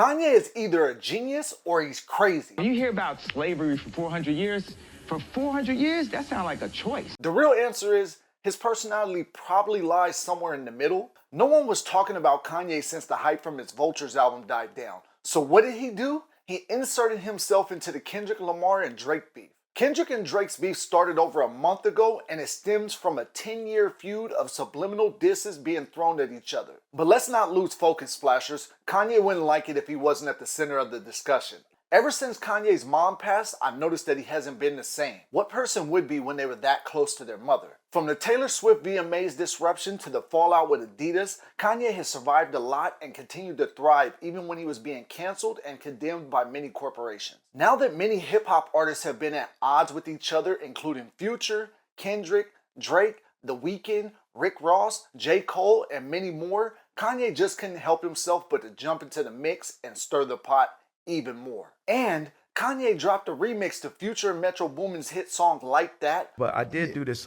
Kanye is either a genius or he's crazy. When you hear about slavery for 400 years, that sounds like a choice. The real answer is his personality probably lies somewhere in the middle. No one was talking about Kanye since the hype from his Vultures album died down. So what did he do? He inserted himself into the Kendrick Lamar and Drake beef. Kendrick and Drake's beef started over a month ago, and it stems from a 10-year feud of subliminal disses being thrown at each other. But let's not lose focus, Splashers. Kanye wouldn't like it if he wasn't at the center of the discussion. Ever since Kanye's mom passed, I've noticed that he hasn't been the same. What person would be when they were that close to their mother? From the Taylor Swift VMAs disruption to the fallout with Adidas, Kanye has survived a lot and continued to thrive even when he was being canceled and condemned by many corporations. Now that many hip-hop artists have been at odds with each other, including Future, Kendrick, Drake, The Weeknd, Rick Ross, J. Cole, and many more, Kanye just couldn't help himself but to jump into the mix and stir the pot even more. And Kanye dropped a remix to Future Metro Boomin's hit song Like That. But I did do this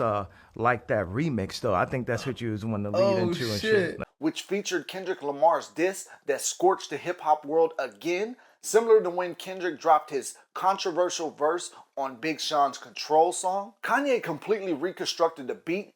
Like That remix though. I think that's what you was wanting to lead into and shit. Which featured Kendrick Lamar's diss that scorched the hip hop world again, similar to when Kendrick dropped his controversial verse on Big Sean's Control song. Kanye completely reconstructed the beat.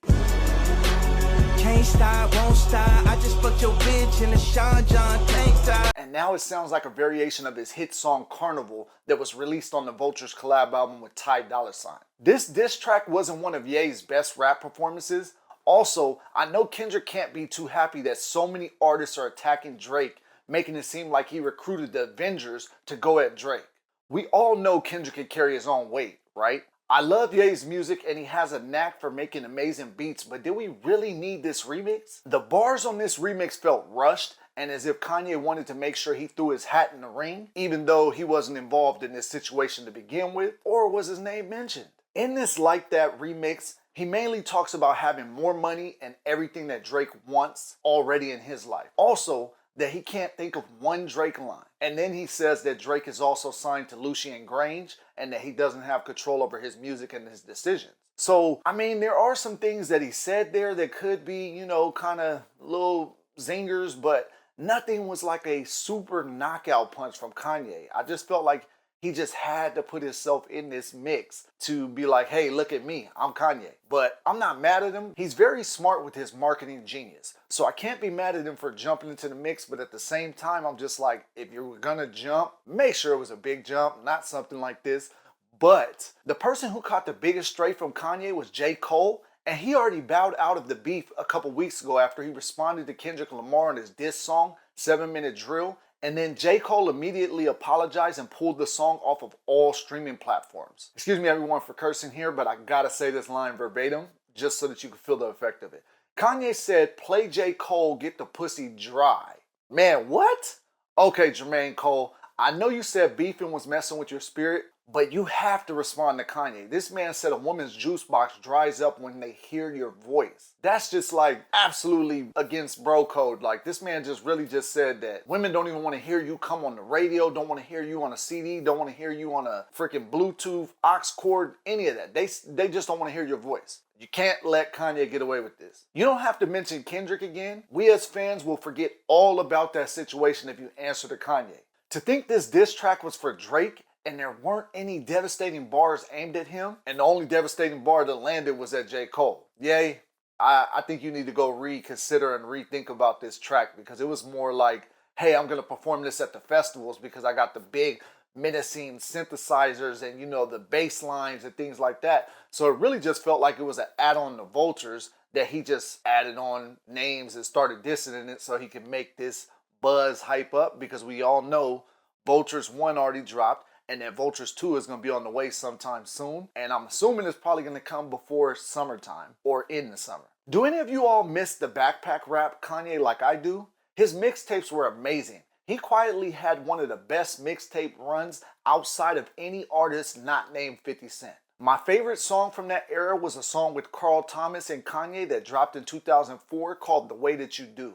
Can't stop, won't stop. I just fucked your bitch in a Sean John tank top. And now it sounds like a variation of his hit song Carnival that was released on the Vultures collab album with Ty Dolla $ign. This diss track wasn't one of Ye's best rap performances. Also, I know Kendrick can't be too happy that so many artists are attacking Drake, making it seem like he recruited the Avengers to go at Drake. We all know Kendrick can carry his own weight, right? I love Ye's music and he has a knack for making amazing beats, but did we really need this remix? The bars on this remix felt rushed and as if Kanye wanted to make sure he threw his hat in the ring, even though he wasn't involved in this situation to begin with, or was his name mentioned? In this Like That remix, he mainly talks about having more money and everything that Drake wants already in his life. Also, that he can't think of one Drake line. And then he says that Drake is also signed to Lucien Grange and that he doesn't have control over his music and his decisions. So, I mean, there are some things that he said there that could be, you know, kind of little zingers, but nothing was like a super knockout punch from Kanye. I just felt like he just had to put himself in this mix to be like, hey, look at me, I'm Kanye. But I'm not mad at him. He's very smart with his marketing genius. So I can't be mad at him for jumping into the mix, but at the same time, I'm just like, if you're gonna jump, make sure it was a big jump, not something like this. But the person who caught the biggest stray from Kanye was J. Cole, and he already bowed out of the beef a couple weeks ago after he responded to Kendrick Lamar on his diss song, 7 Minute Drill. And then J. Cole immediately apologized and pulled the song off of all streaming platforms. Excuse me everyone for cursing here, but I gotta say this line verbatim, just so that you can feel the effect of it. Kanye said, play J. Cole, get the pussy dry. Man, what? Okay, Jermaine Cole, I know you said beefing was messing with your spirit, but you have to respond to Kanye. This man said a woman's juice box dries up when they hear your voice. That's just like absolutely against bro code. Like this man just really just said that women don't even want to hear you come on the radio, don't want to hear you on a CD, don't want to hear you on a freaking Bluetooth, aux cord, any of that. They just don't want to hear your voice. You can't let Kanye get away with this. You don't have to mention Kendrick again. We as fans will forget all about that situation if you answer to Kanye. To think this diss track was for Drake and there weren't any devastating bars aimed at him, and the only devastating bar that landed was at J. Cole. Yay, I think you need to go reconsider and rethink about this track because it was more like, hey, I'm going to perform this at the festivals because I got the big menacing synthesizers and, you know, the bass lines and things like that. So it really just felt like it was an add-on to Vultures that he just added on names and started dissing in it so he could make this buzz hype up because we all know Vultures 1 already dropped and that Vultures 2 is going to be on the way sometime soon. And I'm assuming it's probably going to come before summertime or in the summer. Do any of you all miss the backpack rap Kanye like I do? His mixtapes were amazing. He quietly had one of the best mixtape runs outside of any artist not named 50 Cent. My favorite song from that era was a song with Carl Thomas and Kanye that dropped in 2004 called The Way That You Do.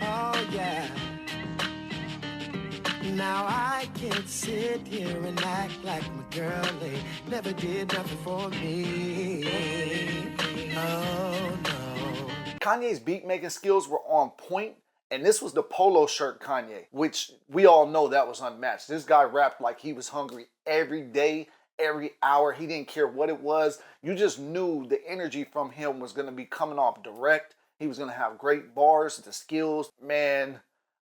Oh yeah. Now I can't sit here and act like my girl ain't never did nothing for me. Oh no. Kanye's beat making skills were on point And this was the polo shirt Kanye, which we all know that was unmatched. This guy rapped like he was hungry every day, every hour. He didn't care what it was. You just knew the energy from him was going to be coming off direct. He was going to have great bars, the skills. Man,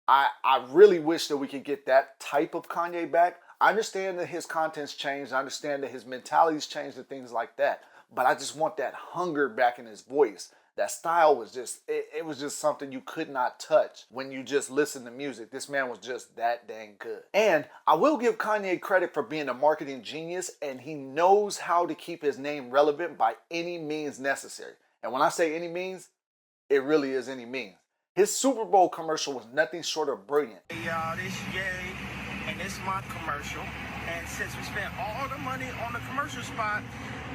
I really wish that we could get that type of Kanye back. I understand that his content's changed. I understand that his mentality's changed and things like that. But I just want that hunger back in his voice. That style was just, it was just something you could not touch when you just listen to music. This man was just that dang good. And I will give Kanye credit for being a marketing genius, and he knows how to keep his name relevant by any means necessary. And when I say any means, it really is any means. His Super Bowl commercial was nothing short of brilliant. Hey y'all, this Ye, and this my commercial. And since we spent all the money on the commercial spot,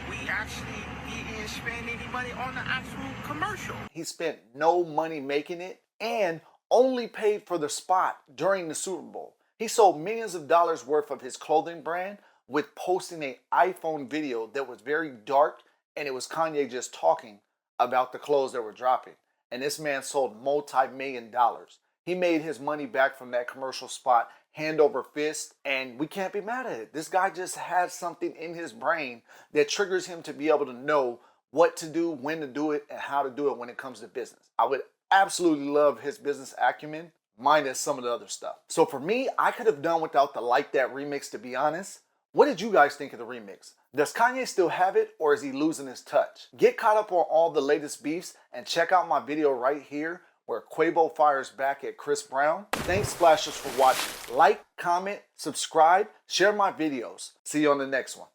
we actually didn't spend any money on the actual commercial. He spent no money making it and only paid for the spot during the Super Bowl. He sold millions of dollars worth of his clothing brand with posting an iPhone video that was very dark, and it was Kanye just talking about the clothes that were dropping. And this man sold multi-million dollars. He made his money back from that commercial spot hand over fist, and we can't be mad at it. This guy just has something in his brain that triggers him to be able to know what to do, when to do it, and how to do it when it comes to business. I would absolutely love his business acumen, minus some of the other stuff. So for me, I could have done without the Like That remix, to be honest. What did you guys think of the remix? Does Kanye still have it, or is he losing his touch? Get caught up on all the latest beefs and check out my video right here where Quavo fires back at Chris Brown. Thanks Splashers for watching. Like, comment, subscribe, share my videos. See you on the next one.